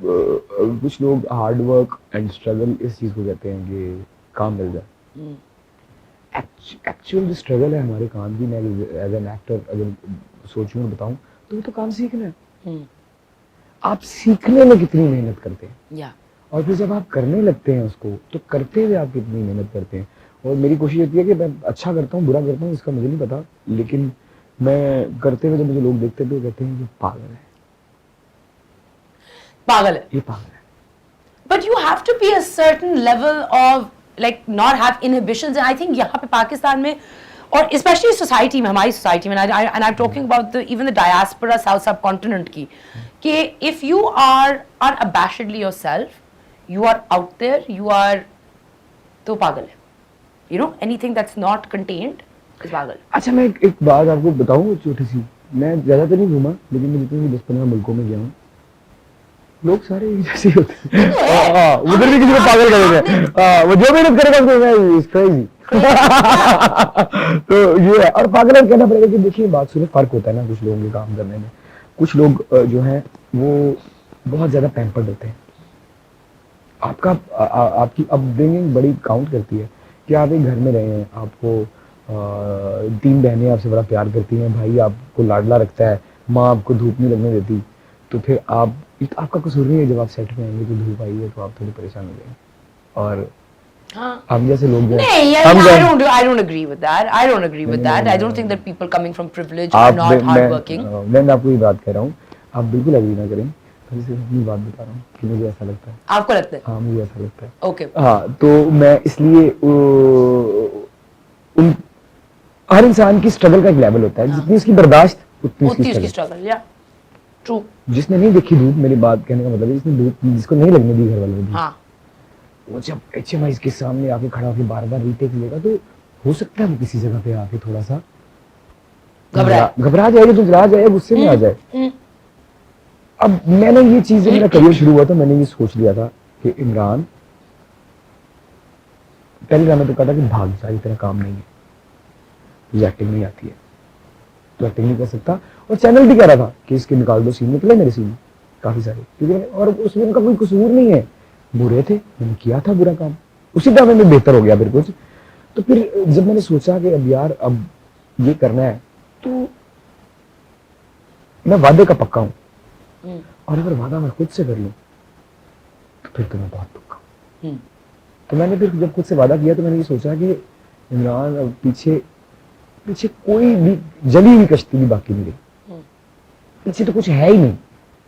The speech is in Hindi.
कुछ लोग हार्ड वर्क एंड स्ट्रगल इस चीज़ को कहते हैं कि काम मिल जाए। एक्चुअल जो स्ट्रगल है हमारे काम की, मैं एज एन एक्टर अगर सोचूं और बताऊं तो वो तो काम सीखना है। आप सीखने में कितनी मेहनत करते हैं और फिर जब आप करने लगते हैं उसको तो करते हुए आप कितनी मेहनत करते हैं। और मेरी कोशिश होती है कि मैं अच्छा करता हूँ बुरा करता हूँ इसका मुझे नहीं पता, लेकिन मैं करते हुए जब मुझे लोग देखते हैं तो कहते हैं कि पागल है, पागल है, ये पागल है। But you have to be a certain level of like not have inhibitions, and I think यहाँ पे पाकिस्तान में और especially society में, हमारी society में, and I'm talking about the even the diaspora south subcontinent की, कि if you are unabashedly yourself, you are out there, you are तो पागल है, you know, anything that's not contained is पागल। अच्छा मैं एक बात आपको बताऊं छोटी सी, मैं ज्यादा तो नहीं घूमा लेकिन मैं जितने भी 10-15 मुल्कों में गया हूँ लोग सारे एक जैसे होते हैं। उधर भी किसी को पागल कर देते हैं, वो जो मेहनत करेगा उसको इज क्रेजी। तो ये है, और पागल कहना पड़ेगा कि देखिए बात सुनिए, फर्क होता है ना कुछ लोगों के काम करने में। कुछ लोग जो हैं वो बहुत ज्यादा पैम्पर्ड होते हैं। आपका आपकी अपब्रिंगिंग बड़ी काउंट करती है कि आप एक घर में रहे हैं, आपको 3 बहनें आपसे बड़ा प्यार करती हैं, भाई आपको लाडला रखता है, माँ आपको धूप नहीं लगने देती, तो फिर आप आपका कसूर नहीं है जब आप सेट में आएंगे तो धूप आई है तो आप थोड़ी परेशान हो जाएंगे। और हम जैसे लोग जो नहीं, I don't agree with that. I don't agree with that. I don't think that people coming from privilege are not hardworking. मैं आपको ये बात कह रहा हूँ, आप बिल्कुल अग्री ना करें, मैं सिर्फ अपनी बात बता रहा हूँ कि मुझे ऐसा लगता है। आपको लगता है? हाँ मुझे ऐसा लगता है। ओके। हाँ तो मैं इसलिए हर इंसान की स्ट्रगल का एक लेवल होता है, जितनी उसकी बर्दाश्त उतनी उसकी स्ट्रगल। या ट्रू। जिसने नहीं देखी धूप, मेरी बात कहने का मतलब है जिसने धूप जिसको नहीं लगने दी घर वालों ने, हाँ, वो जब HMI के सामने आके खड़ा होकर बार-बार रीटेक लेगा तो हो सकता है वो किसी जगह पे आके थोड़ा सा घबरा जाए, तो डरा जाए, गुस्से में आ जाए। अब मैंने ये चीज, मेरा करियर शुरू हुआ था, मैंने ये सोच लिया था कि इमरान पहले गाना तो कहा था कि भाग जा, तेरा काम नहीं है, तुझे एक्टिंग नहीं आती है, तो एक्टिंग नहीं कर सकता। और चैनल भी कह रहा था कि इसके निकाल दो सीन, निकले मेरे सीन काफी सारे, क्योंकि और उसमें उनका कोई कसूर नहीं है, बुरे थे, मैंने किया था बुरा काम, उसी टाइम में बेहतर हो गया फिर कुछ। तो फिर जब मैंने सोचा कि अब यार अब ये करना है तो मैं वादे का पक्का हूं, और अगर वादा मैं खुद से कर लूं तो फिर तो मैं बहुत पक्का हूं। तो मैंने फिर जब खुद से वादा किया तो मैंने ये सोचा कि इमरान अब पीछे कोई भी जली हुई कश्ती भी बाकी नहीं रही, पीछे तो कुछ है ही नहीं।